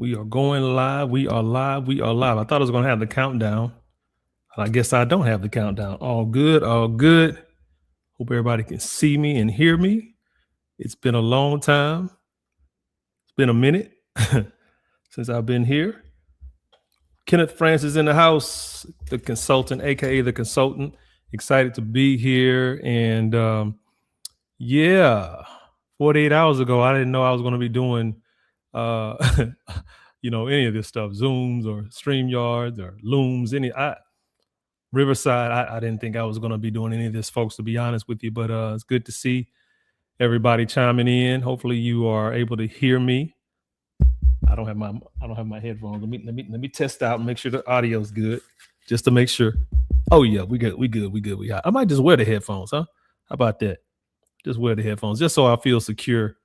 We are going live. We are live. We are live. I thought I was going to have the countdown. I guess I don't have the countdown. All good. All good. Hope everybody can see me and hear me. It's been a long time. It's been a minute since I've been here. Kenneth Francis in the house, the consultant, aka the consultant. Excited to be here. And yeah, 48 hours ago, I didn't know I was going to be doing any of this stuff, Zooms or StreamYards or Looms, Riverside. I didn't think I was going to be doing any of this, folks, to be honest with you, but it's good to see everybody chiming in. Hopefully you are able to hear me. I don't have my headphones. Let me test out and make sure the audio's good, just to make sure. Oh yeah, we good. I might just wear the headphones, huh? How about that? Just wear the headphones, just so I feel secure.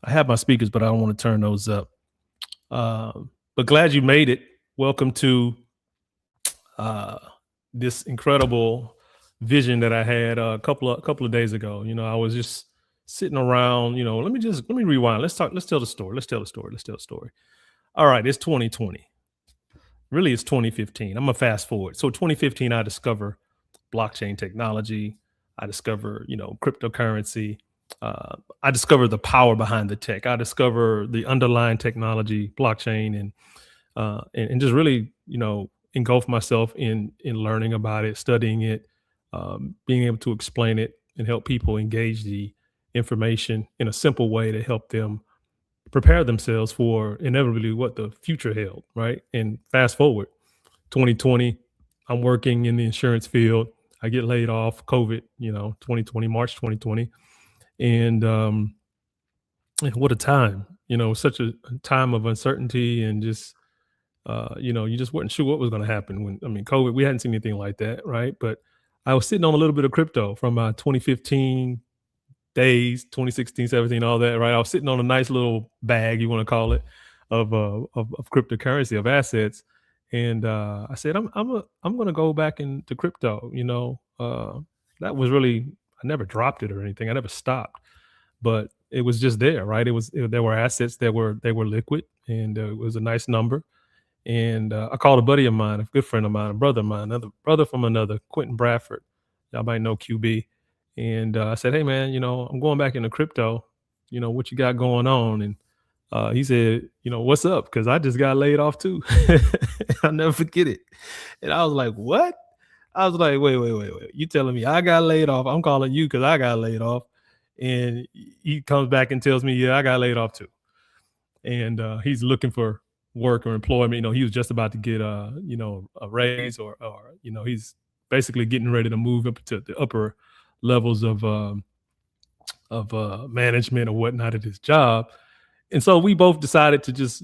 I have my speakers, but I don't want to turn those up. But glad you made it. Welcome to this incredible vision that I had a couple of days ago. I was just sitting around. Let me rewind. Let's tell the story. All right, it's 2020. Really, it's 2015. I'm gonna fast forward. So 2015, I discover blockchain technology. I discover cryptocurrency. I discovered the power behind the tech. I discover the underlying technology, blockchain, and just really, engulf myself in learning about it, studying it, being able to explain it and help people engage the information in a simple way to help them prepare themselves for inevitably what the future held, right? And fast forward, 2020, I'm working in the insurance field. I get laid off, COVID, 2020, March 2020. And what a time, such a time of uncertainty and just, you just weren't sure what was going to happen COVID, we hadn't seen anything like that. Right. But I was sitting on a little bit of crypto from 2015 days, 2016, 17, all that. Right. I was sitting on a nice little bag, you want to call it, of cryptocurrency, of assets. And I said, I'm going to go back into crypto. That was really, I never dropped it or anything. I never stopped, but it was just there, right? There were assets that were liquid, and it was a nice number. And I called a buddy of mine, a good friend of mine, a brother of mine, another brother from another, Quentin Bradford. Y'all might know QB. And I said, hey man, I'm going back into crypto. What you got going on? And he said, what's up? Because I just got laid off too. I'll never forget it. And I was like, what? I was like, wait. You telling me I got laid off? I'm calling you because I got laid off. And he comes back and tells me, yeah, I got laid off too. And he's looking for work or employment. He was just about to get a raise or he's basically getting ready to move up to the upper levels of management or whatnot at his job. And so we both decided to just,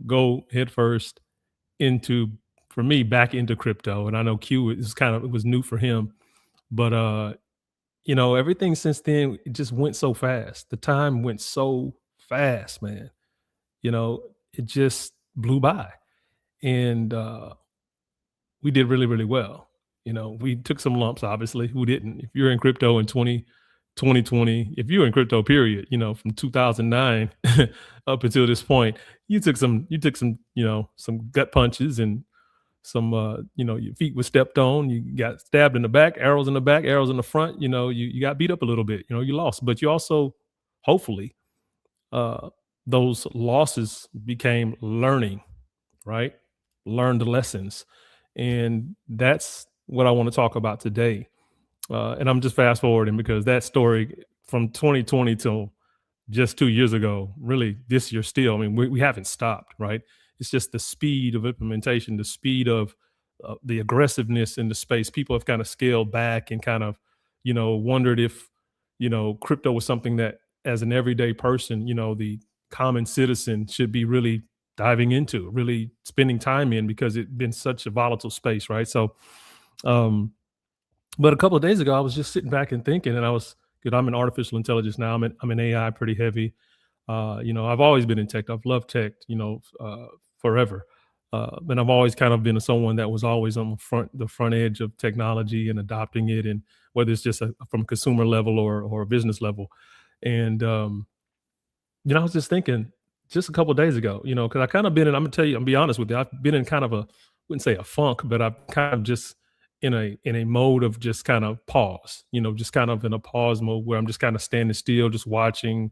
go head first back into crypto. And I know Q it was new for him, but everything since then, it just went so fast. The time went so fast, man. It just blew by. And we did really, really well. We took some lumps, obviously. Who didn't? If you're in crypto in 2020, if you're in crypto, period, from 2009 up until this point, you took some, some gut punches and some, your feet were stepped on, you got stabbed in the back, arrows in the back, arrows in the front, you got beat up a little bit, you lost, but you also, hopefully, those losses became learning, right? Learned lessons. And that's what I want to talk about today. And I'm just fast forwarding because that story from 2020 till just 2 years ago, really this year still, we haven't stopped, right? It's just the speed of implementation, the speed of the aggressiveness in the space. People have kind of scaled back and kind of, wondered if, crypto was something that as an everyday person, the common citizen should be really diving into, really spending time in, because it's been such a volatile space, right? So, but a couple of days ago, I was just sitting back and thinking, and I'm in artificial intelligence now. I'm in AI pretty heavy. I've always been in tech. I've loved tech, forever. And I've always kind of been someone that was always on the front edge of technology and adopting it, and whether it's just from a consumer level or a business level. And I was just thinking, just a couple of days ago, because I kind of been in, I'm gonna tell you, I'm gonna be honest with you, I've been in kind of a, wouldn't say a funk, but I've kind of just in a mode of just kind of pause, just kind of in a pause mode where I'm just kind of standing still, just watching,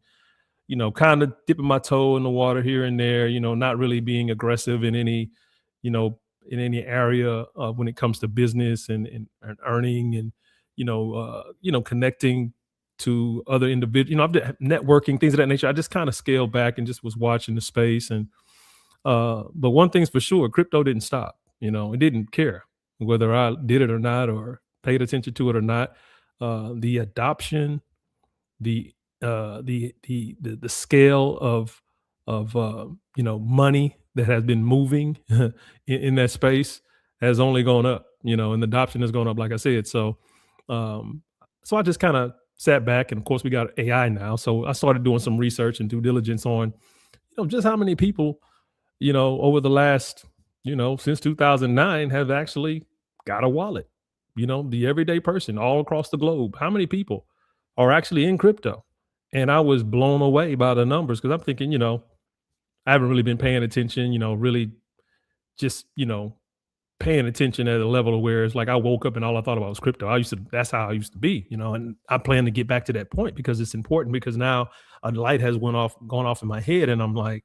kind of dipping my toe in the water here and there, not really being aggressive you know, in any area when it comes to business and earning and, connecting to other individuals, I've done networking, things of that nature. I just kind of scaled back and just was watching the space. And, but one thing's for sure, crypto didn't stop, it didn't care whether I did it or not, or paid attention to it or not. The adoption, the the scale of money that has been moving in that space has only gone up, and the adoption has gone up, like I said. Um, so I just kind of sat back, and of course we got AI now. So I started doing some research and due diligence on, just how many people, over the last, since 2009 have actually got a wallet. The everyday person all across the globe. How many people are actually in crypto? And I was blown away by the numbers because I'm thinking, I haven't really been paying attention, really just, paying attention at a level of where it's like I woke up and all I thought about was crypto. That's how I used to be, and I plan to get back to that point because it's important, because now a light has gone off in my head, and I'm like,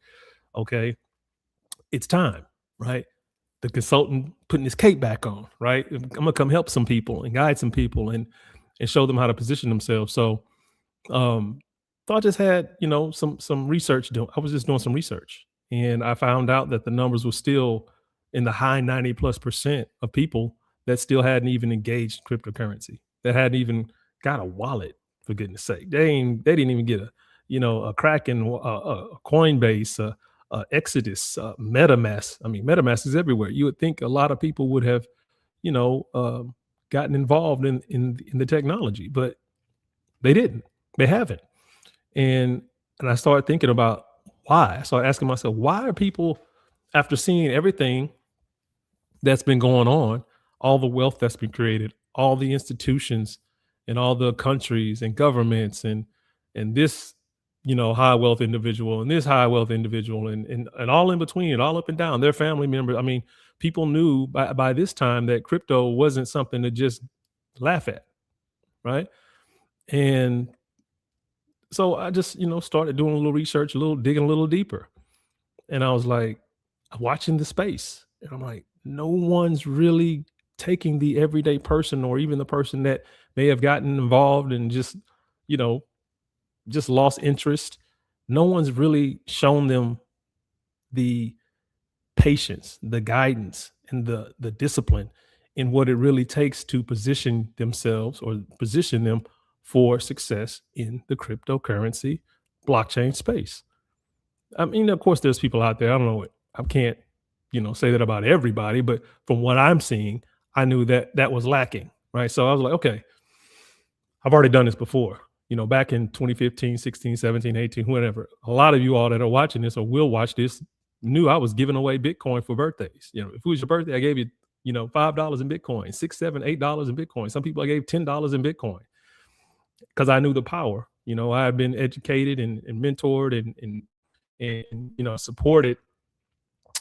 okay, it's time, right? The consultant putting his cape back on, right? I'm gonna come help some people and guide some people and show them how to position themselves. So um so I just had, some research doing. I was just doing some research, and I found out that the numbers were still in the high 90 plus percent of people that still hadn't even engaged cryptocurrency, that hadn't even got a wallet, for goodness sake. They didn't even get a Kraken, Coinbase, Exodus, MetaMask. I mean, MetaMask is everywhere. You would think a lot of people would have, you know, um, gotten involved in the technology, but they didn't. They haven't. And I started thinking about why. I started asking myself, why are people, after seeing everything that's been going on, all the wealth that's been created, all the institutions and all the countries and governments and this, high wealth individual and this high wealth individual and all in between and all up and down, their family members. I mean, people knew by this time that crypto wasn't something to just laugh at, right? And so I just, started doing a little research, a little digging a little deeper. And I was like, watching the space. And I'm like, no one's really taking the everyday person or even the person that may have gotten involved and just, you know, just lost interest. No one's really shown them the patience, the guidance, and the discipline in what it really takes to position themselves or position them for success in the cryptocurrency blockchain space. I mean, of course, there's people out there. I don't know. I can't, say that about everybody, but from what I'm seeing, I knew that that was lacking, right? So I was like, okay, I've already done this before. Back in 2015, 16, 17, 18, whatever. A lot of you all that are watching this or will watch this knew I was giving away Bitcoin for birthdays. If it was your birthday, I gave you, $5 in Bitcoin, $6, $7, $8 in Bitcoin. Some people I gave $10 in Bitcoin because I knew the power. I had been educated and mentored and supported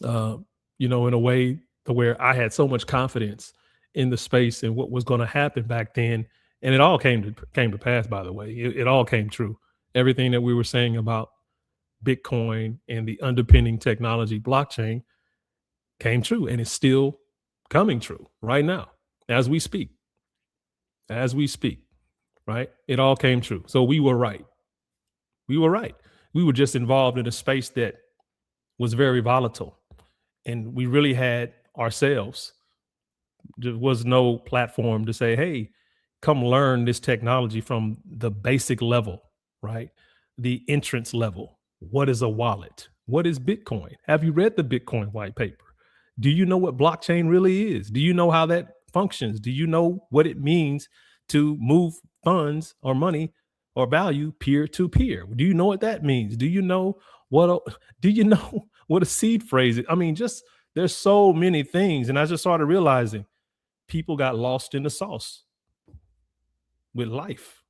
uh, in a way to where I had so much confidence in the space and what was going to happen back then. And it all came to pass, by the way. It all came true. Everything that we were saying about Bitcoin and the underpinning technology blockchain came true, and it's still coming true right now as we speak. As we speak, right? It all came true. So we were right. We were right. We were just involved in a space that was very volatile, and we really had ourselves. There was no platform to say, hey, come learn this technology from the basic level, right? The entrance level. What is a wallet? What is Bitcoin? Have you read the Bitcoin white paper? Do you know what blockchain really is? Do you know how that functions? Do you know what it means to move funds or money or value peer to peer? Do you know what that means? Do you know what do you know what a seed phrase is? I mean, just there's so many things. And I just started realizing people got lost in the sauce with life,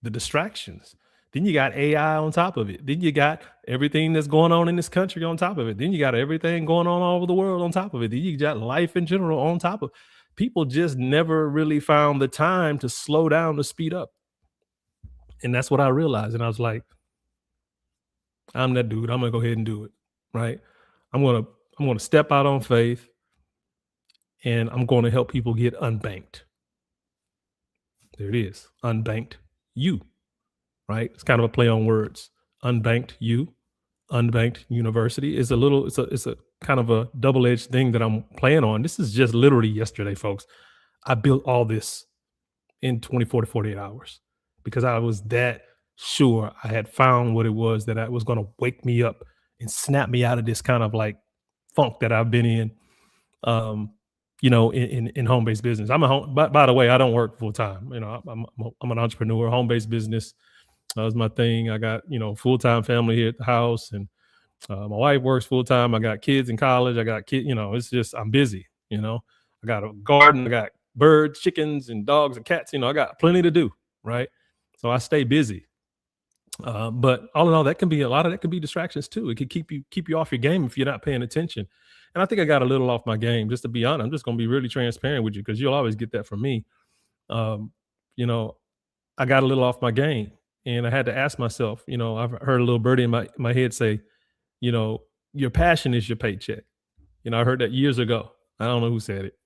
the distractions, Then you got AI on top of it. Then you got everything that's going on in this country on top of it. Then you got everything going on all over the world on top of it. Then you got life in general on top of. People just never really found the time to slow down, to speed up. And that's what I realized. And I was like, I'm that dude. I'm gonna go ahead and do it. Right. I'm gonna I'm gonna step out on faith, and I'm gonna help people get unbanked. There it is. Unbanked U. Right. It's kind of a play on words. Unbanked U, Unbanked University is a little, it's a kind of a double-edged thing that I'm playing on. This is just literally yesterday, folks. I built all this in 24 to 48 hours because I was that sure I had found what it was that I was going to wake me up and snap me out of this kind of like funk that I've been in. Um, in home-based business. I'm a home. By the way, I don't work full time. I'm an entrepreneur. Home-based business is my thing. I got full-time family here at the house, and my wife works full-time. I got kids in college. I got kids. It's just I'm busy. I got a garden. I got birds, chickens, and dogs and cats. I got plenty to do. Right, so I stay busy. But all in all, that can be a lot of that can be distractions too. It could keep you off your game if you're not paying attention. And I think I got a little off my game. Just to be honest, I'm just going to be really transparent with you because you'll always get that from me. Um, you know, I got a little off my game, and I had to ask myself. I've heard a little birdie in my head say, your passion is your paycheck. I heard that years ago. I don't know who said it.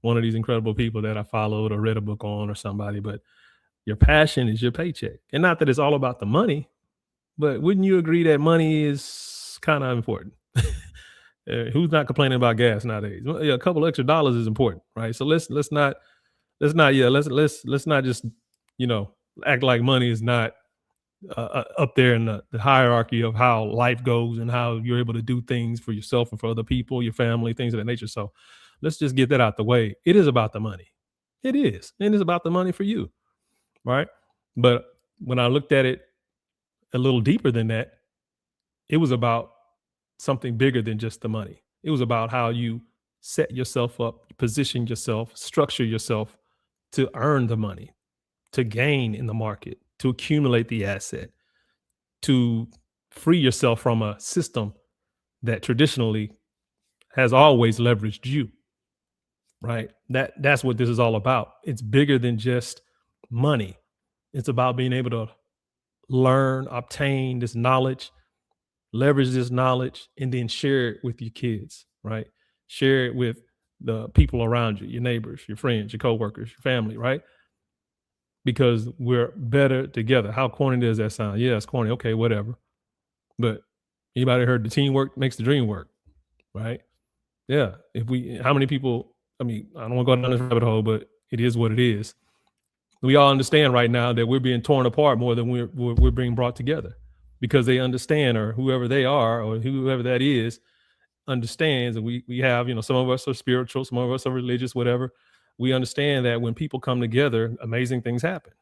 One of these incredible people that I followed or read a book on or somebody, but your passion is your paycheck. And not that it's all about the money, but wouldn't you agree that money is kind of important? Who's not complaining about gas nowadays? Well, yeah, a couple extra dollars is important, right? So let's not just you know act like money is not up there in the hierarchy of how life goes and how you're able to do things for yourself and for other people, your family, things of that nature. So let's just get that out the way. It is about the money. It is, and it's about the money for you, right? But when I looked at it a little deeper than that, it was about something bigger than just the money. It was about how you set yourself up, position yourself, structure yourself to earn the money, to gain in the market, to accumulate the asset, to free yourself from a system that traditionally has always leveraged you, right? That's what this is all about. It's bigger than just money. It's about being able to learn, obtain this knowledge, leverage this knowledge, and then share it with your kids, right? Share it with the people around you, your neighbors, your friends, your coworkers, your family, right? Because we're better together. How corny does that sound? Yeah, it's corny. Okay, whatever. But anybody heard the teamwork makes the dream work, right? Yeah. How many people, I mean, I don't want to go down this rabbit hole, but it is what it is. We all understand right now that we're being torn apart more than we're being brought together because they understand, or whoever they are, or whoever that is, understands. And we have, some of us are spiritual, some of us are religious, whatever. We understand that when people come together, amazing things happen.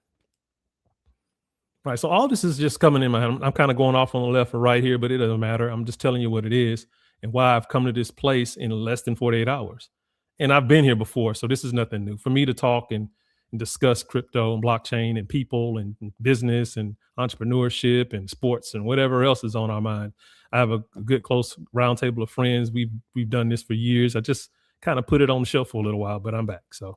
Right. So all this is just coming in my head. I'm kind of going off on the left or right here, but it doesn't matter. I'm just telling you what it is and why I've come to this place in less than 48 hours. And I've been here before, so this is nothing new. For me to talk and discuss crypto and blockchain and people and business and entrepreneurship and sports and whatever else is on our mind. I have a good close roundtable of friends. We've done this for years. I just kind of put it on the shelf for a little while, but I'm back. So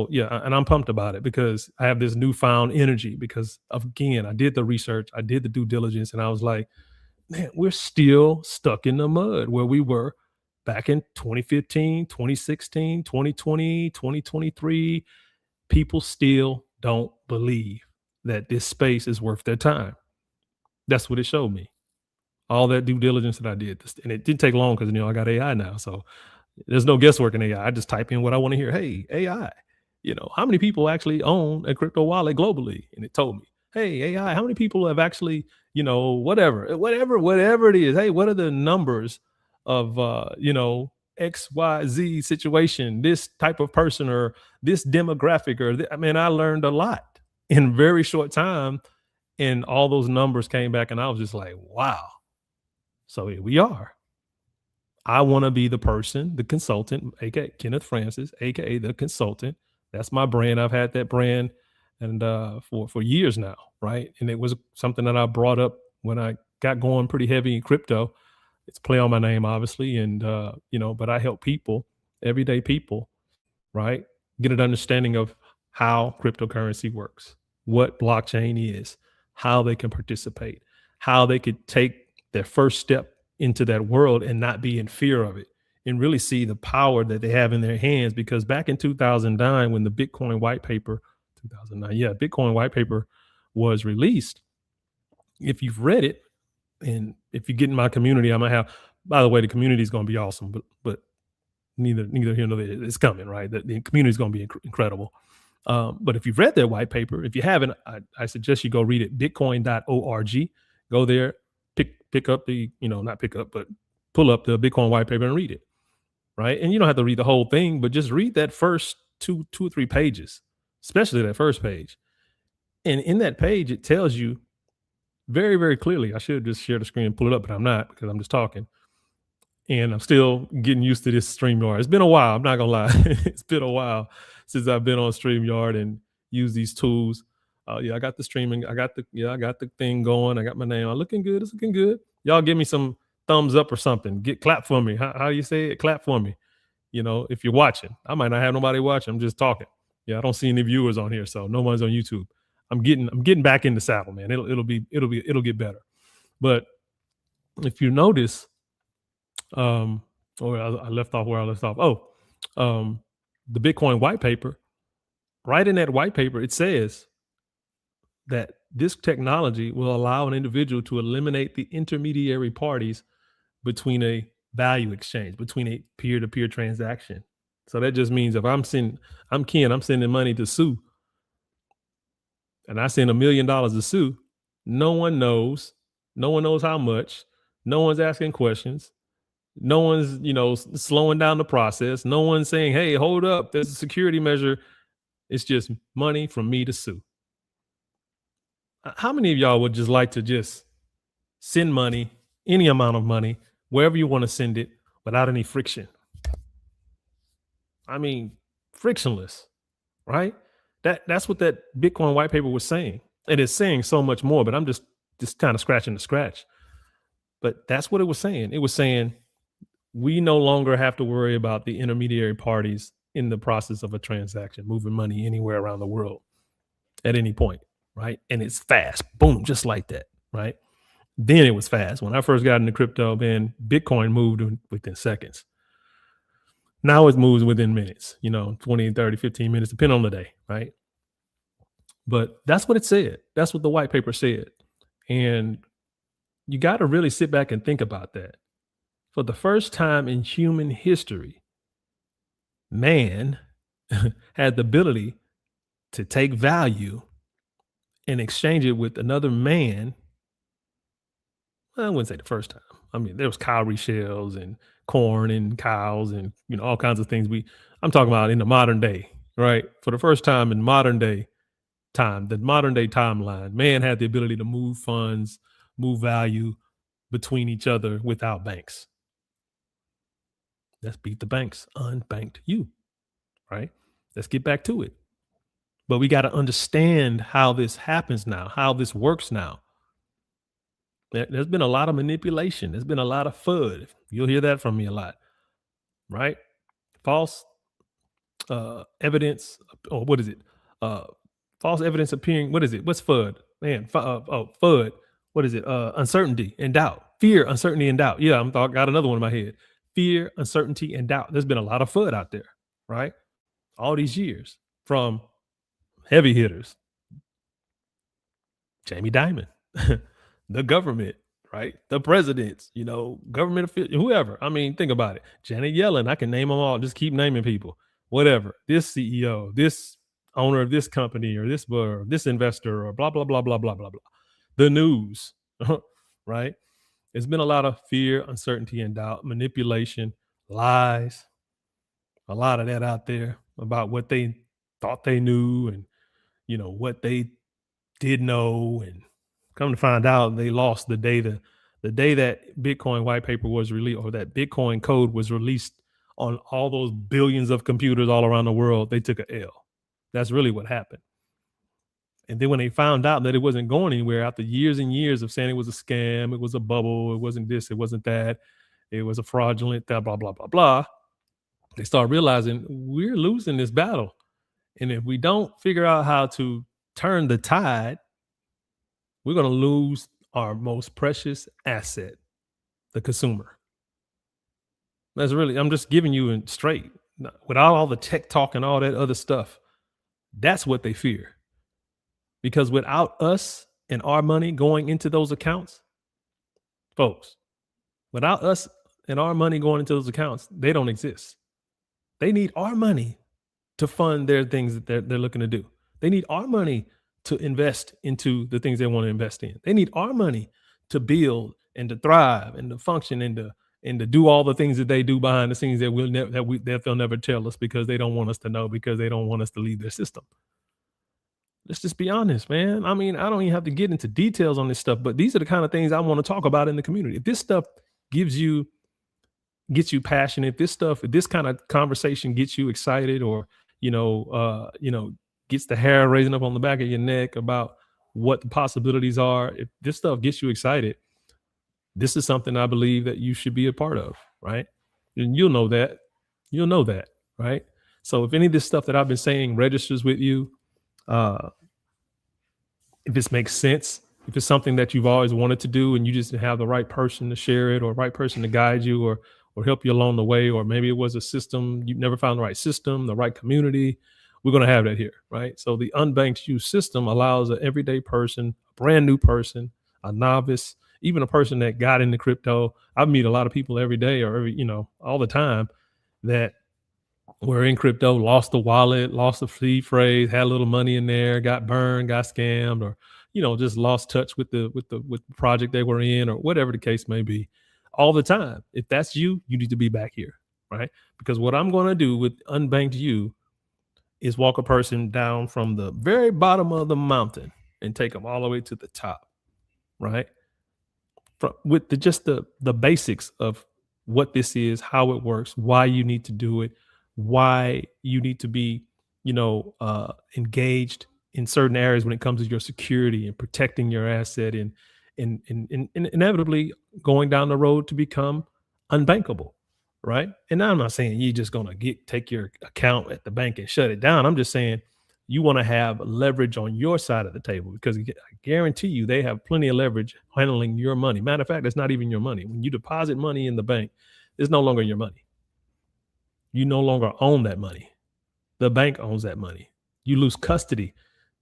yeah, and I'm pumped about it because I have this newfound energy because again, I did the research, I did the due diligence, and I was like, man, we're still stuck in the mud where we were back in 2015, 2016, 2020, 2023. People still don't believe that this space is worth their time. That's what it showed me. All that due diligence that I did, and it didn't take long because I got AI now, so there's no guesswork in AI. I just type in what I want to hear. Hey, AI, how many people actually own a crypto wallet globally? And it told me, hey, AI, how many people have actually, whatever it is. Hey, what are the numbers of, XYZ situation, this type of person or this demographic I learned a lot in very short time. And all those numbers came back and I was just like, wow. So here we are. I want to be the person, the consultant, aka Kenneth Francis, aka the consultant. That's my brand. I've had that brand and for years now, right? And it was something that I brought up when I got going pretty heavy in crypto. It's play on my name, obviously, and but I help people, everyday people, right, get an understanding of how cryptocurrency works, what blockchain is, how they can participate, how they could take their first step into that world and not be in fear of it and really see the power that they have in their hands. Because back in 2009, when the Bitcoin white paper, 2009, yeah, Bitcoin white paper was released, if you've read it, and if you get in my community, I might have, by the way, the community is going to be awesome, but neither here nor there. It's coming, right? The community is going to be incredible. But if you've read their white paper, if you haven't, I suggest you go read it. Bitcoin.org. Go there, pick up the, not pick up, but pull up the Bitcoin white paper and read it, right? And you don't have to read the whole thing, but just read that first two or three pages, especially that first page. And in that page, it tells you very, very clearly. I should just share the screen and pull it up, but I'm not because I'm just talking. And I'm still getting used to this StreamYard. It's been a while. I'm not gonna lie. It's been a while since I've been on StreamYard and used these tools. Yeah, I got the streaming. I got the thing going. I got my name. I'm looking good. It's looking good. Y'all give me some thumbs up or something. Get clap for me. How you say it? Clap for me. If you're watching. I might not have nobody watching. I'm just talking. Yeah, I don't see any viewers on here, so no one's on YouTube. I'm getting back in the saddle, man. It'll get better. But if you notice, or I left off where I left off. Oh, the Bitcoin white paper. Right in that white paper, it says that this technology will allow an individual to eliminate the intermediary parties between a value exchange, between a peer-to-peer transaction. So that just means if I'm Ken, I'm sending money to Sue, and I send $1 million to Sue, no one knows how much, no one's asking questions. No one's, slowing down the process. No one's saying, hey, hold up, there's a security measure. It's just money from me to Sue. How many of y'all would just like to just send money, any amount of money, wherever you want to send it without any friction? I mean, frictionless, right? That's what that Bitcoin white paper was saying. It is saying so much more, but I'm just kind of scratching the scratch. But that's what it was saying. It was saying we no longer have to worry about the intermediary parties in the process of a transaction, moving money anywhere around the world at any point, right? And it's fast, boom, just like that, right? Then it was fast. When I first got into crypto, man, Bitcoin moved within seconds. Now it moves within minutes, 20, 30, 15 minutes, depending on the day, right? But that's what it said. That's what the white paper said. And you got to really sit back and think about that. For the first time in human history, man had the ability to take value and exchange it with another man. Well, I wouldn't say the first time. I mean, there was cowrie shells and corn and cows and all kinds of things. I'm talking about in the modern day, right? For the first time in modern day the modern day timeline, man had the ability to move funds, move value between each other without banks. Let's beat the banks. Unbanked U, right? Let's get back to it. But we got to understand how this happens now, how this works now. There's been a lot of manipulation. There's been a lot of FUD. You'll hear that from me a lot, right? False evidence, or what is it? False evidence appearing. What is it? What's FUD? Man, FUD. What is it? Uncertainty and doubt. Fear, uncertainty, and doubt. Yeah, got another one in my head. Fear, uncertainty, and doubt. There's been a lot of FUD out there, right? All these years from heavy hitters, Jamie Dimon, the government, right? The presidents, government officials, whoever. I mean, think about it. Janet Yellen, I can name them all. Just keep naming people. Whatever. This CEO, this owner of this company, or this investor, or blah, blah, blah, blah, blah, blah, blah. The news, right? There's been a lot of fear, uncertainty, and doubt, manipulation, lies, a lot of that out there about what they thought they knew and, what they did know. And come to find out, they lost the day that Bitcoin white paper was released, or that Bitcoin code was released on all those billions of computers all around the world. They took a L. That's really what happened. And then when they found out that it wasn't going anywhere after years and years of saying it was a scam, it was a bubble, it wasn't this, it wasn't that, it was a fraudulent, blah, blah, blah, blah, blah, they start realizing we're losing this battle. And if we don't figure out how to turn the tide, we're going to lose our most precious asset, the consumer. That's really, I'm just giving you in straight, without all the tech talk and all that other stuff. That's what they fear. Because without us and our money going into those accounts, folks, without us and our money going into those accounts, they don't exist. They need our money to fund their things that they're looking to do. They need our money to invest into the things they want to invest in. They need our money to build and to thrive and to function and to do all the things that they do behind the scenes that that they'll never tell us because they don't want us to know, because they don't want us to leave their system. Let's just be honest, man. I mean, I don't even have to get into details on this stuff, but these are the kind of things I want to talk about in the community. If this stuff gives you gets you passionate, if this kind of conversation gets you excited, or gets the hair raising up on the back of your neck about what the possibilities are, if this stuff gets you excited, this is something I believe that you should be a part of, right? And you'll know that, right? So if any of this stuff that I've been saying registers with you, uh, if this makes sense, if it's something that you've always wanted to do and you just have the right person to share it, or right person to guide you, or help you along the way, or maybe it was a system you've never found, the right system, the right community, we're going to have that here, right? So the Unbanked U system allows an everyday person, a brand new person, a novice, even a person that got into crypto. I meet a lot of people every day, or all the time, that were in crypto, lost the wallet, lost the seed phrase, had a little money in there, got burned, got scammed, or just lost touch with the project they were in, or whatever the case may be. All the time. If that's you, you need to be back here, right? Because what I'm going to do with Unbanked U is walk a person down from the very bottom of the mountain and take them all the way to the top, right? With the basics of what this is, how it works, why you need to do it, why you need to be, engaged in certain areas when it comes to your security and protecting your asset, and inevitably going down the road to become unbankable, right? And now I'm not saying you're just gonna take your account at the bank and shut it down. I'm just saying you want to have leverage on your side of the table, because I guarantee you they have plenty of leverage handling your money. Matter of fact, it's not even your money. When you deposit money in the bank, it's no longer your money. You no longer own that money. The bank owns that money. You lose custody.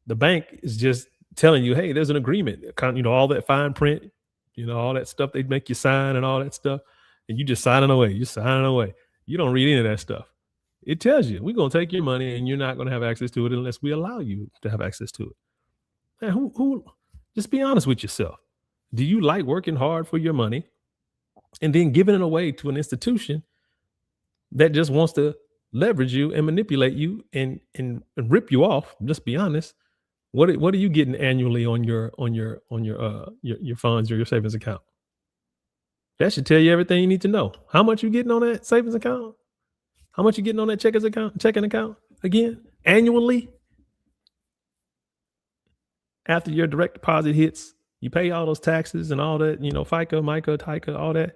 The bank is just telling you, hey, there's an agreement, all that fine print, all that stuff they make you sign and all that stuff. And you just signing away. You're signing away. You don't read any of that stuff. It tells you, we're going to take your money and you're not going to have access to it unless we allow you to have access to it. And who, just be honest with yourself. Do you like working hard for your money and then giving it away to an institution that just wants to leverage you and manipulate you and rip you off? Just be honest. What are you getting annually on your funds or your savings account? That should tell you everything you need to know. How much you getting on that savings account? How much you getting on that checking account again annually? After your direct deposit hits, you pay all those taxes and all that, FICA, MICA, TICA, all that,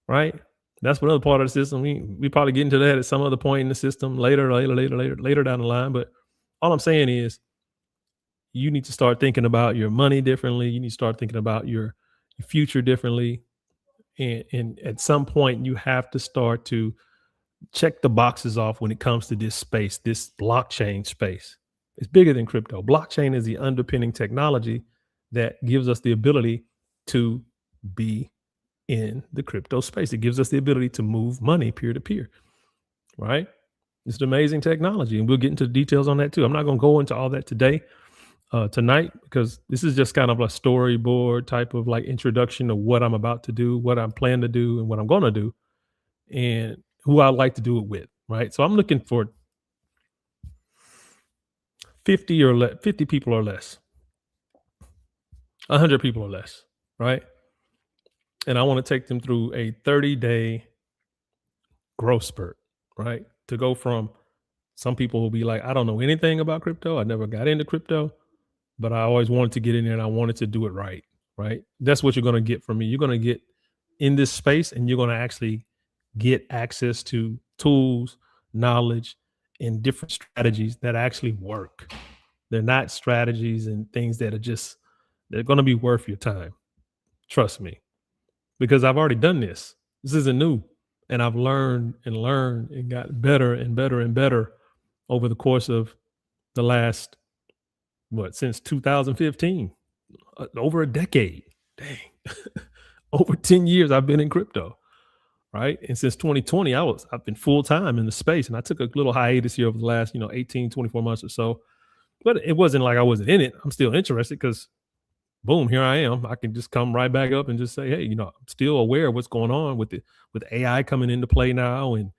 right? That's another part of the system. We probably get into that at some other point in the system later down the line. But all I'm saying is, you need to start thinking about your money differently. You need to start thinking about your future differently. And at some point, you have to start to check the boxes off when it comes to this space, this blockchain space. It's bigger than crypto. Blockchain is the underpinning technology that gives us the ability to be in the crypto space. It gives us the ability to move money peer to peer, right? It's an amazing technology, and we'll get into the details on that too. I'm not going to go into all that tonight, because this is just kind of a storyboard type of like introduction to what I'm about to do, what I'm planning to do, and what I'm going to do, and who I'd like to do it with, right? So I'm looking for 50 people or less, 100 people or less, right? And I want to take them through a 30-day growth spurt, right? To go from, some people will be like, I don't know anything about crypto. I never got into crypto. but I always wanted to get in there and I wanted to do it right. Right. That's what you're going to get from me. You're going to get in this space and you're going to actually get access to tools, knowledge, and different strategies that actually work. They're not strategies and things that are just, they're going to be worth your time. Trust me, because I've already done this. This isn't new. And I've learned and got better and better and better over the course of the last, since 2015, over a decade. Dang. Over 10 years I've been in crypto, right? And since 2020, I've been full time in the space, and I took a little hiatus here over the last, 18, 24 months or so. But it wasn't like I wasn't in it. I'm still interested because boom, here I am. I can just come right back up and just say, hey, I'm still aware of what's going on with AI coming into play now. And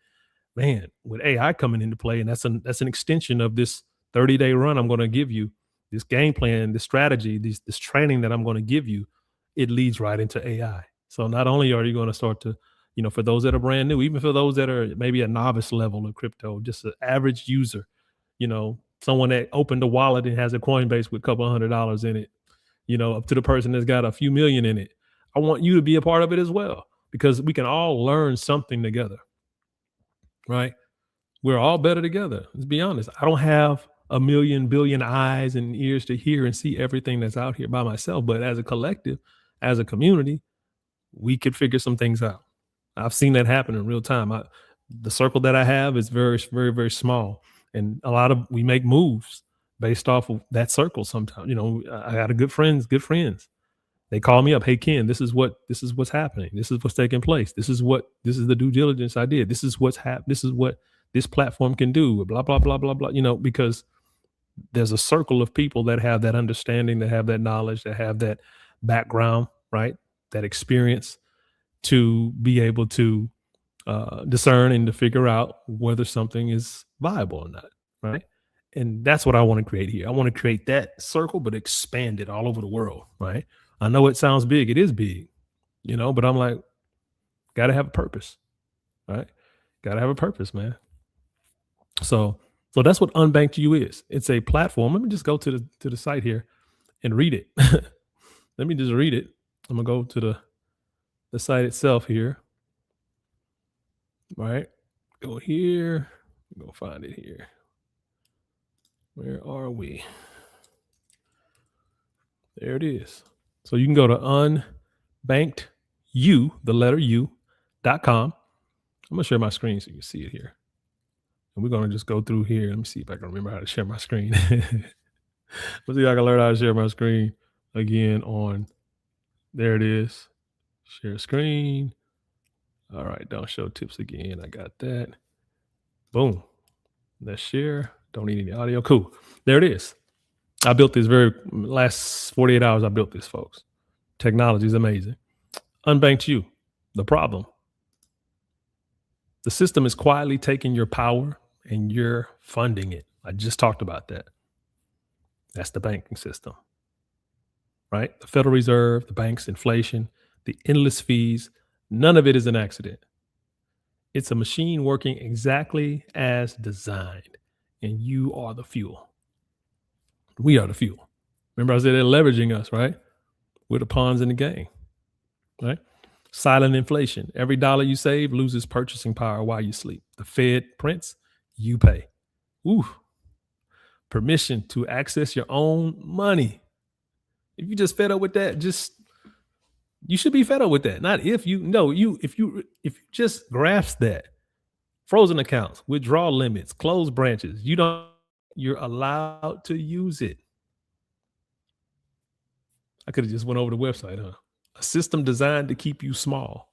man, with AI coming into play, and that's an extension of this 30-day run I'm going to give you, this game plan, this strategy, this training that I'm going to give you, it leads right into AI. So not only are you going to start to, for those that are brand new, even for those that are maybe a novice level of crypto, just an average user, someone that opened a wallet and has a Coinbase with a couple $100 in it, up to the person that's got a few million in it. I want you to be a part of it as well, because we can all learn something together, right? We're all better together. Let's be honest. I don't have a million billion eyes and ears to hear and see everything that's out here by myself, but as a collective, as a community, we could figure some things out. I've seen that happen in real time. The circle that I have is very, very, very small, and we make moves based off of that circle. Sometimes, I got good friends. They call me up. Hey, Ken, this is what's happening. This is what's taking place. This is the due diligence I did. This is what's happened. This is what this platform can do. Blah blah blah blah blah. Because there's a circle of people that have that understanding, that have that knowledge, that have that background, right? That experience to be able to discern and to figure out whether something is viable or not, right? And that's what I want to create here. I want to create that circle, but expand it all over the world, right? I know it sounds big. It is big, but I'm like, got to have a purpose, right? Got to have a purpose, man. So that's what Unbanked U is. It's a platform. Let me just go to the site here and read it. Let me just read it. I'm gonna go to the site itself here. Right? Go here. Go find it here. Where are we? There it is. So you can go to Unbanked U, the letter U.com. I'm gonna share my screen so you can see it here. And we're gonna just go through here. Let me see if I can remember how to share my screen. Let's see if I can learn how to share my screen again on. There it is. Share screen. All right, don't show tips again. I got that. Boom. Let's share. Don't need any audio. Cool. There it is. I built this last 48 hours. I built this, folks. Technology is amazing. Unbanked U. The problem. The system is quietly taking your power and you're funding it. I just talked about that. That's the banking system, right? The Federal Reserve, the banks, inflation, the endless fees. None of it is an accident. It's a machine working exactly as designed, and you are the fuel. We are the fuel. Remember I said they're leveraging us, right? We're the pawns in the game, right? Silent inflation. Every dollar you save loses purchasing power while you sleep. The Fed prints, you pay. Ooh. Permission to access your own money. If you just fed up with that, you should be fed up with that. Not if you just grasp that. Frozen accounts, withdrawal limits, closed branches. You're allowed to use it. I could have just went over the website, huh? A system designed to keep you small.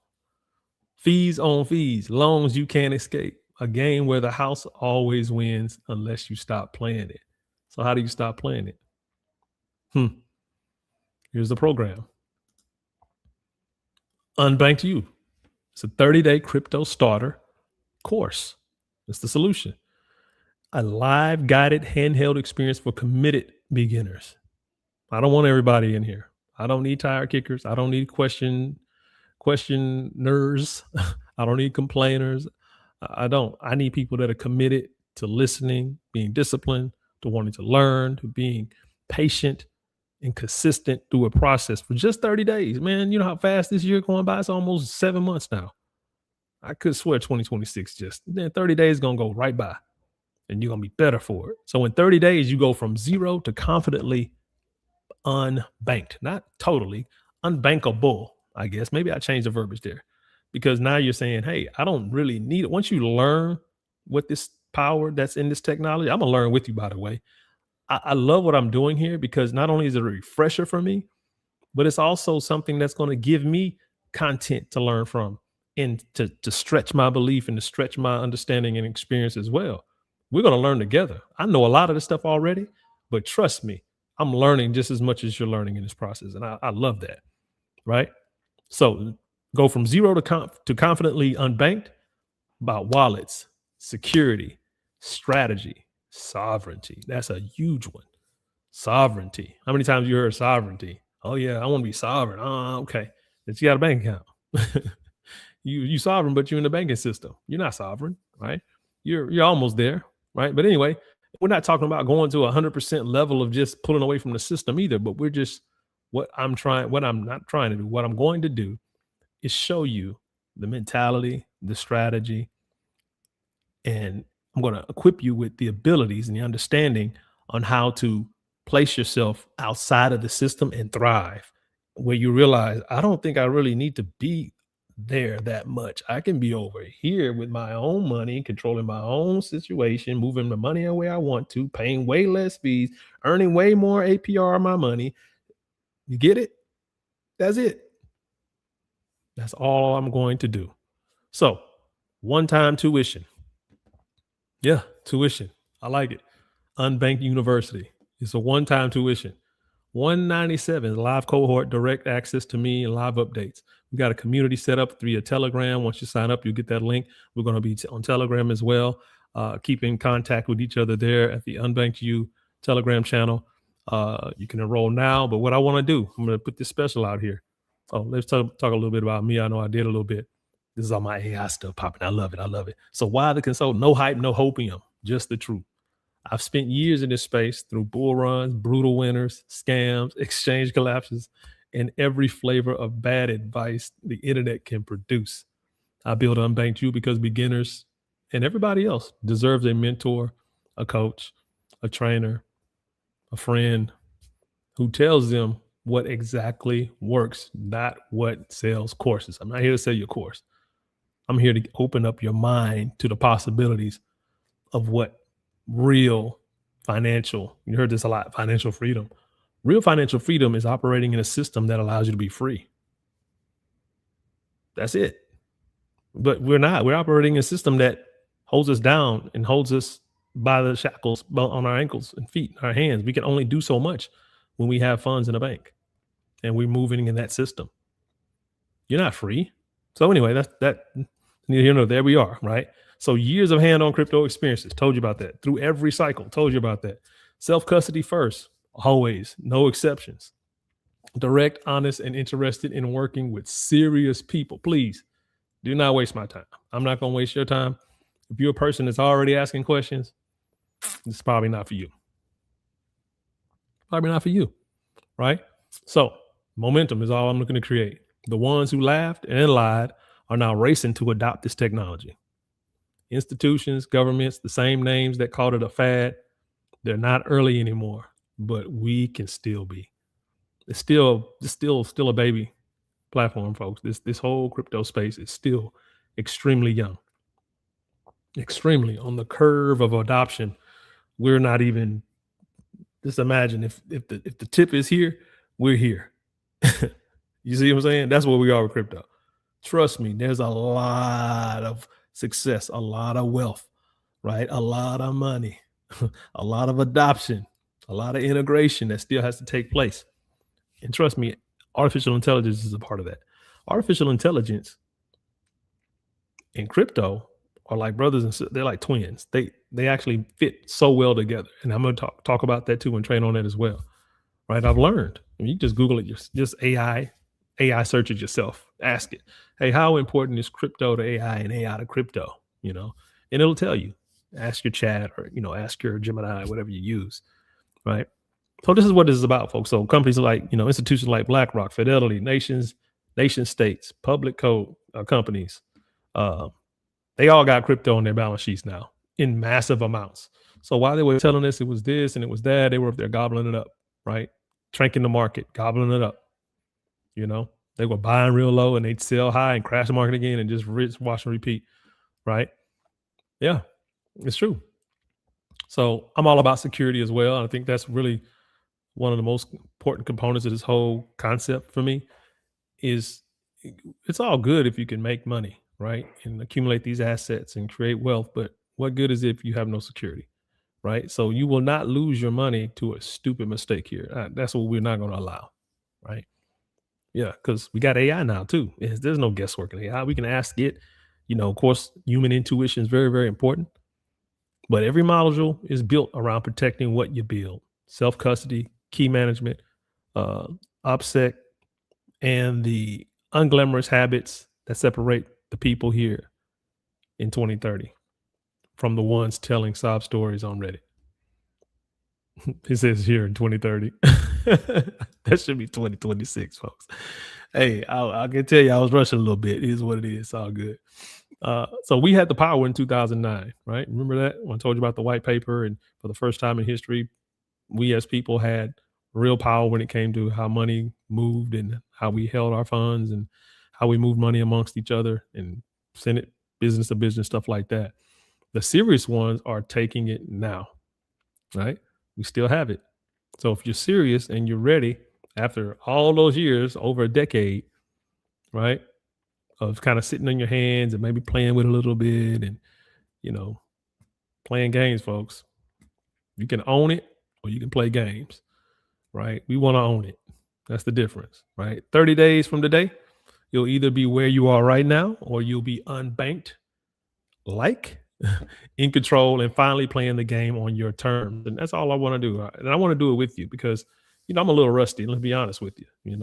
Fees on fees, loans you can't escape. A game where the house always wins unless you stop playing it. So how do you stop playing it? Here's the program. Unbanked U. It's a 30-day crypto starter course. That's the solution. A live guided handheld experience for committed beginners. I don't want everybody in here. I don't need tire kickers. I don't need questioners. I don't need complainers. I don't. I need people that are committed to listening, being disciplined, to wanting to learn, to being patient, and consistent through a process for just 30 days. Man, you know how fast this year going by? It's almost 7 months now. I could swear 2026 just then 30 days gonna go right by and you're gonna be better for it. So in 30 days, you go from zero to confidently unbanked, not totally unbankable, I guess. Maybe I changed the verbiage there because now you're saying, hey, I don't really need it. Once you learn what this power that's in this technology, I'm gonna learn with you, by the way. I love what I'm doing here because not only is it a refresher for me, but it's also something that's going to give me content to learn from and to stretch my belief and to stretch my understanding and experience as well. We're going to learn together. I know a lot of this stuff already, but trust me, I'm learning just as much as you're learning in this process. And I love that. Right. So go from zero to confidently unbanked about wallets, security, strategy, sovereignty. That's a huge one. Sovereignty. How many times you heard sovereignty? Oh yeah, I want to be sovereign. Oh, okay. But you got a bank account. You sovereign, but you're in the banking system. You're not sovereign, right? You're almost there, right? But anyway, we're not talking about going to 100% level of just pulling away from the system either. But we're just what I'm not trying to do. What I'm going to do is show you the mentality, the strategy, and I'm going to equip you with the abilities and the understanding on how to place yourself outside of the system and thrive, where you realize, I don't think I really need to be there that much. I can be over here with my own money, controlling my own situation, moving the money the way I want to, paying way less fees, earning way more APR on my money. You get it? That's it. That's all I'm going to do. So, one-time tuition. Yeah, tuition. I like it. Unbanked University. It's a one-time tuition. 197 live cohort, direct access to me and live updates. We got a community set up via Telegram. Once you sign up, you get that link. We're going to be on Telegram as well. Keep in contact with each other there at the Unbanked U Telegram channel. You can enroll now. But what I want to do, I'm going to put this special out here. Oh, let's talk a little bit about me. I know I did a little bit. This is all my AI stuff popping. I love it. I love it. So why the consultant? No hype, no hopium, just the truth. I've spent years in this space through bull runs, brutal winners, scams, exchange collapses, and every flavor of bad advice the internet can produce. I built Unbanked You because beginners and everybody else deserves a mentor, a coach, a trainer, a friend who tells them what exactly works, not what sells courses. I'm not here to sell your course. I'm here to open up your mind to the possibilities of what real financial, you heard this a lot, financial freedom. Real financial freedom is operating in a system that allows you to be free. That's it. But we're not. We're operating a system that holds us down and holds us by the shackles on our ankles and feet, our hands. We can only do so much when we have funds in a bank and we're moving in that system. You're not free. So anyway, that neither here nor there we are, right? So years of hand-on crypto experiences, told you about that. Through every cycle, told you about that. Self-custody first, always, no exceptions. Direct, honest, and interested in working with serious people. Please do not waste my time. I'm not going to waste your time. If you're a person that's already asking questions, it's probably not for you. Probably not for you, right? So momentum is all I'm looking to create. The ones who laughed and lied are now racing to adopt this technology. Institutions, governments, the same names that called it a fad, they're not early anymore, but we can still be. It's still a baby platform, folks. This whole crypto space is still extremely young, extremely on the curve of adoption. We're not even. Just imagine if the tip is here, we're here. You see what I'm saying? That's what we are with crypto. Trust me, there's a lot of success, a lot of wealth, right? A lot of money, a lot of adoption, a lot of integration that still has to take place. And trust me, artificial intelligence is a part of that. Artificial intelligence and crypto are like brothers and sisters. They're like twins. They actually fit so well together. And I'm going to talk about that too and train on that as well. Right? I've learned. I mean, you just Google it, just AI search it yourself. Ask it, hey, how important is crypto to AI and AI to crypto? And it'll tell you. Ask your chat or ask your Gemini, whatever you use. Right? So this is what this is about, folks. So companies like, institutions like BlackRock, Fidelity, nation states, public code companies, uh, they all got crypto on their balance sheets now in massive amounts. So while they were telling us it was this and it was that, they were up there gobbling it up, right? Tranking the market, gobbling it up. You know, they were buying real low and they'd sell high and crash the market again and just wash and repeat, right? Yeah, it's true. So I'm all about security as well. I think that's really one of the most important components of this whole concept for me is it's all good if you can make money, right? And accumulate these assets and create wealth. But what good is it if you have no security, right? So you will not lose your money to a stupid mistake here. That's what we're not going to allow, right? Yeah, because we got AI now too. There's no guesswork in AI. We can ask it. Of course, human intuition is very, very important. But every module is built around protecting what you build: self custody, key management, uh, OPSEC, and the unglamorous habits that separate the people here in 2030 from the ones telling sob stories on Reddit. It says here in 2030. That should be 2026, folks. Hey, I can tell you I was rushing a little bit. It is what it is. It's all good. So we had the power in 2009, right? Remember that when I told you about the white paper, and for the first time in history, we as people had real power when it came to how money moved and how we held our funds and how we moved money amongst each other and sent it business to business, stuff like that. The serious ones are taking it now, right? We still have it. So if you're serious and you're ready after all those years, over a decade, right, of kind of sitting on your hands and maybe playing with a little bit and, you know, playing games, folks, you can own it or you can play games, right? We want to own it. That's the difference, right? 30 days from today, you'll either be where you are right now or you'll be unbanked, like in control and finally playing the game on your terms. And that's all I want to do. And I want to do it with you because, I'm a little rusty. Let's be honest with you, I'm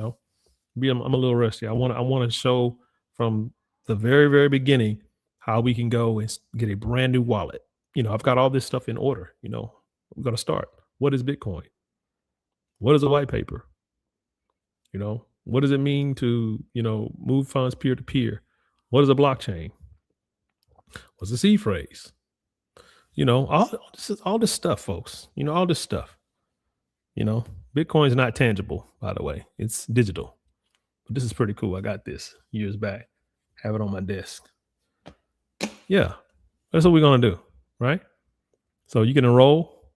a little rusty. I want to show from the very, very beginning how we can go and get a brand new wallet. I've got all this stuff in order. We're going to start. What is Bitcoin? What is a white paper? What does it mean to, move funds peer to peer? What is a blockchain? What's a C phrase? All this stuff, folks. All this stuff. Bitcoin's not tangible, by the way. It's digital. But this is pretty cool. I got this years back. Have it on my desk. Yeah. That's what we're gonna do, right? So you can enroll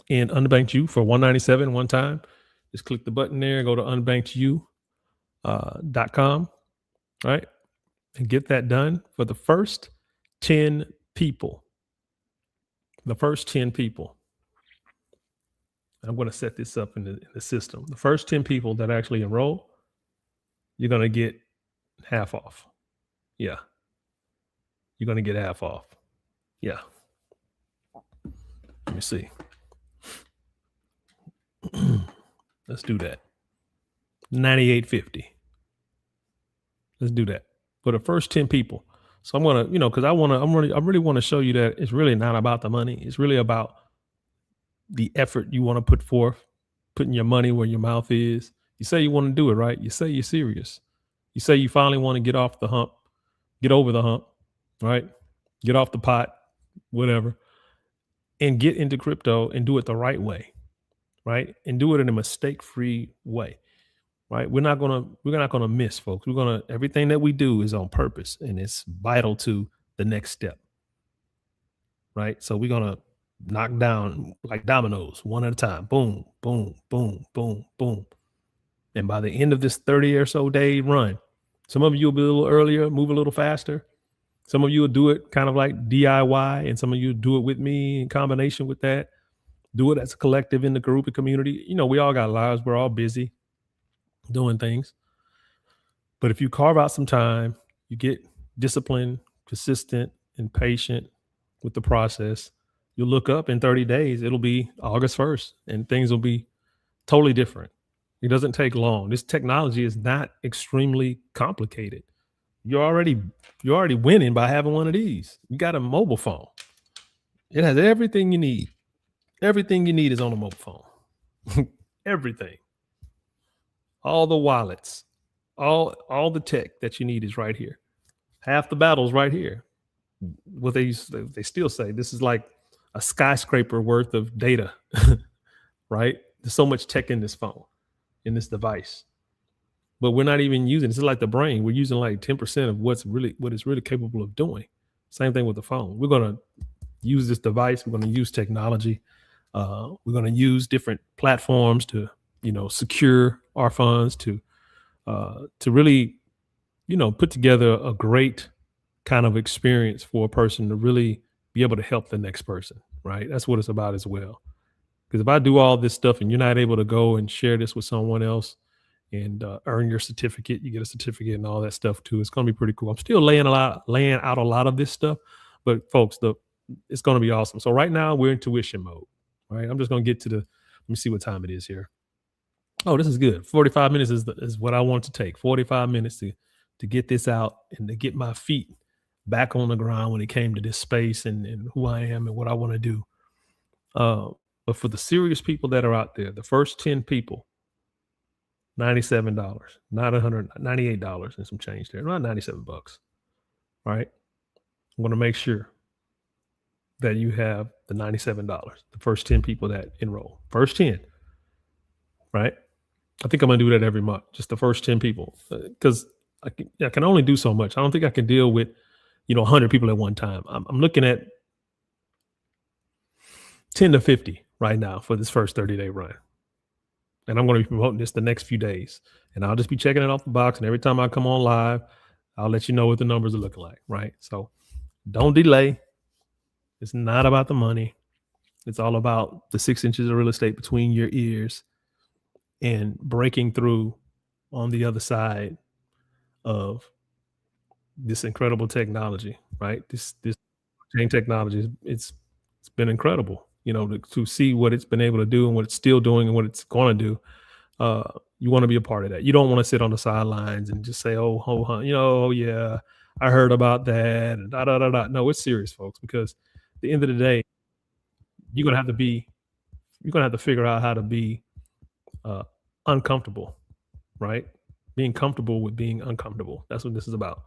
in Unbanked U for $197 one time. Just click the button there, go to unbankedu.com, right? And get that done for the first 10 people. The first 10 people. I'm going to set this up in the system. The first 10 people that actually enroll, you're going to get half off. Yeah. You're going to get half off. Yeah. Let me see. Let's do that. $98.50. Let's do that for the first 10 people. So I'm going to, because I really want to show you that it's really not about the money. It's really about the effort you want to put forth, putting your money where your mouth is. You say you want to do it, right? You say you're serious. You say you finally want to get off the hump, get over the hump, right? Get off the pot, whatever, and get into crypto and do it the right way, right? And do it in a mistake-free way, right? We're not gonna miss, folks. Everything that we do is on purpose and it's vital to the next step, right? So we're gonna knock down like dominoes, one at a time. Boom, boom, boom, boom, boom. And by the end of this 30 or so day run, some of you will be a little earlier, move a little faster. Some of you will do it kind of like DIY, and some of you do it with me in combination with that. Do it as a collective in the group and community. We all got lives. We're all busy doing things. But if you carve out some time, you get disciplined, consistent, and patient with the process, you'll look up in 30 days, it'll be August 1st, and things will be totally different. It doesn't take long. This technology is not extremely complicated. You're already winning by having one of these. You got a mobile phone. It has everything you need. Everything you need is on a mobile phone. everything, all the wallets, all the tech that you need is right here. Half the battle's right here. What they still say, this is like a skyscraper worth of data, right? There's so much tech in this phone, in this device, but we're not even using. It's like the brain. We're using like 10% of what it's really capable of doing. Same thing with the phone. We're gonna use this device. We're gonna use technology. We're gonna use different platforms to secure our funds to really put together a great kind of experience for a person to really be able to help the next person, right? That's what it's about as well. Because if I do all this stuff and you're not able to go and share this with someone else and earn your certificate, you get a certificate and all that stuff too. It's going to be pretty cool. I'm still laying out a lot of this stuff, but folks, it's going to be awesome. So right now we're in tuition mode, right? I'm just going to get to let me see what time it is here. Oh, this is good. 45 minutes is what I want to take. 45 minutes to get this out and to get my feet back on the ground when it came to this space and who I am and what I want to do. Uh, but for the serious people that are out there, the first 10 people, $97, not $198 and some change there, around 97 bucks. Right. I'm going to make sure that you have the $97, the first 10 people that enroll. First 10. Right. I think I'm going to do that every month, just the first 10 people, because I can only do so much. I don't think I can deal with 100 people at one time. I'm looking at 10 to 50 right now for this first 30-day run. And I'm going to be promoting this the next few days. And I'll just be checking it off the box. And every time I come on live, I'll let you know what the numbers are looking like. Right. So don't delay. It's not about the money. It's all about the 6 inches of real estate between your ears and breaking through on the other side of this incredible technology, right? This chain technology, it's been incredible, to see what it's been able to do and what it's still doing and what it's going to do. You want to be a part of that. You don't want to sit on the sidelines and just say, oh yeah, I heard about that and da da da da. No, it's serious, folks, because at the end of the day, you're gonna have to figure out how to be uncomfortable, right? Being comfortable with being uncomfortable. That's what this is about.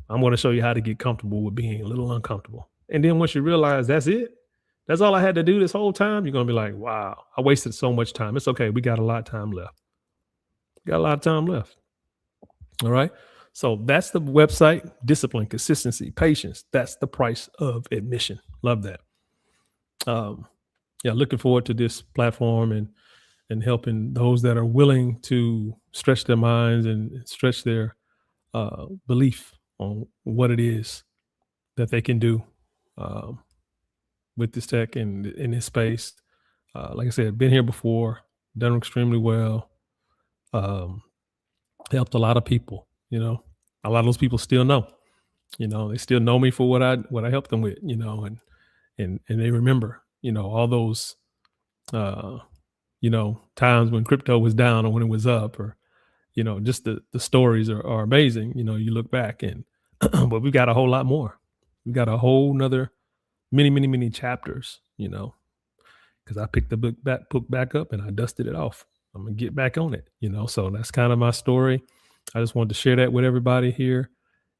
I'm going to show you how to get comfortable with being a little uncomfortable. And then once you realize that's it, that's all I had to do this whole time, you're going to be like, wow, I wasted so much time. It's okay. We got a lot of time left. All right. So that's the website. Discipline, consistency, patience. That's the price of admission. Love that. Looking forward to this platform and helping those that are willing to stretch their minds and stretch their belief on what it is that they can do with this tech and in this space. Like I said, been here before, done extremely well, helped a lot of people. A lot of those people still know. They still know me for what I helped them with. And they remember. All those times when crypto was down or when it was up, or just the stories are amazing. You look back and but we got a whole lot more. We got a whole nother many chapters, because I picked the book back up and I dusted it off. I'm gonna get back on it, so that's kind of my story. I just wanted to share that with everybody here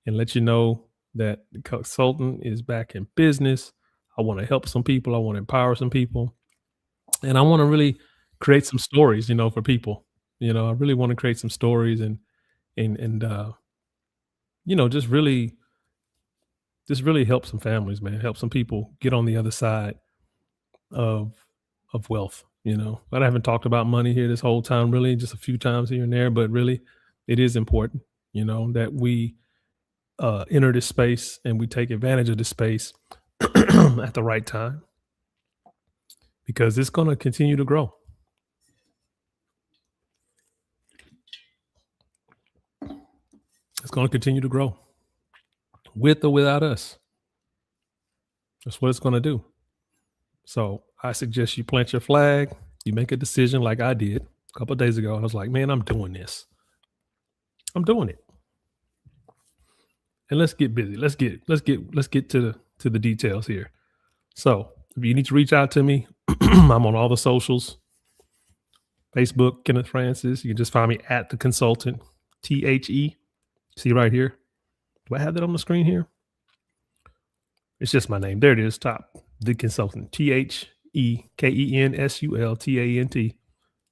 and let you know that the consultant is back in business. I want to help some people. I want to empower some people, and I want to really create some stories, for people. I really want to create some stories and just really help some families, man. Help some people get on the other side of wealth. I haven't talked about money here this whole time, really, just a few times here and there, but really, it is important, that we enter this space and we take advantage of this space at the right time, because it's going to continue to grow. It's going to continue to grow with or without us. That's what it's going to do. So I suggest you plant your flag. You make a decision like I did a couple of days ago. And I was like, man, I'm doing this. I'm doing it. And let's get busy. Let's get to the details here. So if you need to reach out to me, I'm on all the socials. Facebook, Kenneth Francis. You can just find me at TheKensultant, THE. See right here. Do I have that on the screen here? It's just my name. There it is, top. TheKensultant, TheKensultant.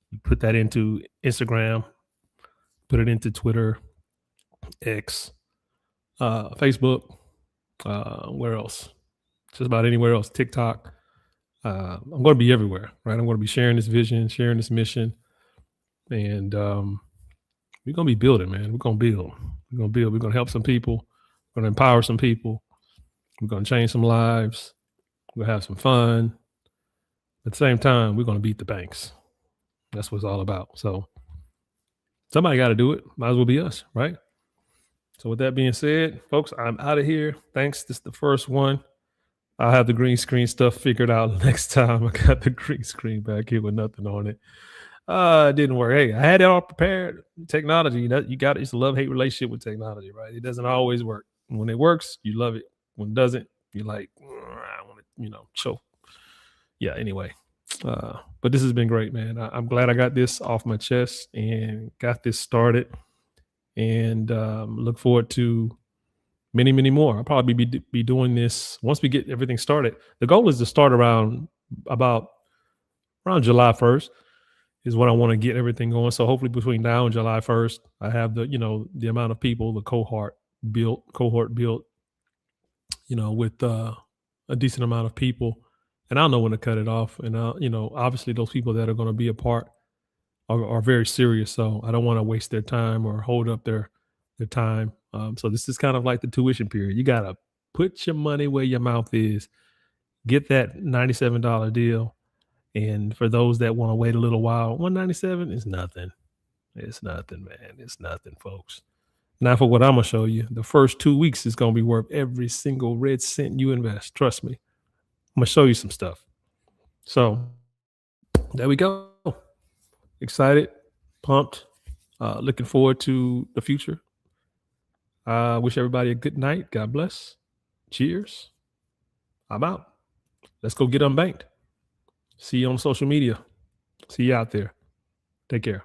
You put that into Instagram, put it into Twitter, X, Facebook. Where else? Just about anywhere else. TikTok. I'm going to be everywhere, right? I'm going to be sharing this vision, sharing this mission, and we're going to be building, man. We're going to build. We're going to build. We're going to help some people. We're going to empower some people. We're going to change some lives. We're going to have some fun. At the same time, we're going to beat the banks. That's what it's all about. So somebody got to do it. Might as well be us, right? So with that being said, folks, I'm out of here. Thanks. This is the first one. I'll have the green screen stuff figured out next time. I got the green screen back here with nothing on it. It didn't work. Hey, I had it all prepared. Technology, you got it. It's a love-hate relationship with technology, right? It doesn't always work. When it works, you love it. When it doesn't, you're like, I want to, choke. Yeah, anyway. But this has been great, man. I'm glad I got this off my chest and got this started. And look forward to many, many more. I'll probably be doing this once we get everything started. The goal is to start around July 1st is when I want to get everything going. So hopefully between now and July 1st, I have the amount of people, the cohort built, with a decent amount of people. And I'll know when to cut it off. And obviously those people that are going to be a part are very serious. So I don't want to waste their time or hold up their time. So this is kind of like the tuition period. You got to put your money where your mouth is, get that $97 deal. And for those that want to wait a little while, $197 is nothing. It's nothing, man. It's nothing, folks. Now for what I'm going to show you, the first 2 weeks is going to be worth every single red cent you invest. Trust me. I'm going to show you some stuff. So there we go. Excited, pumped, looking forward to the future. Wish everybody a good night. God bless. Cheers. I'm out. Let's go get unbanked. See you on social media. See you out there. Take care.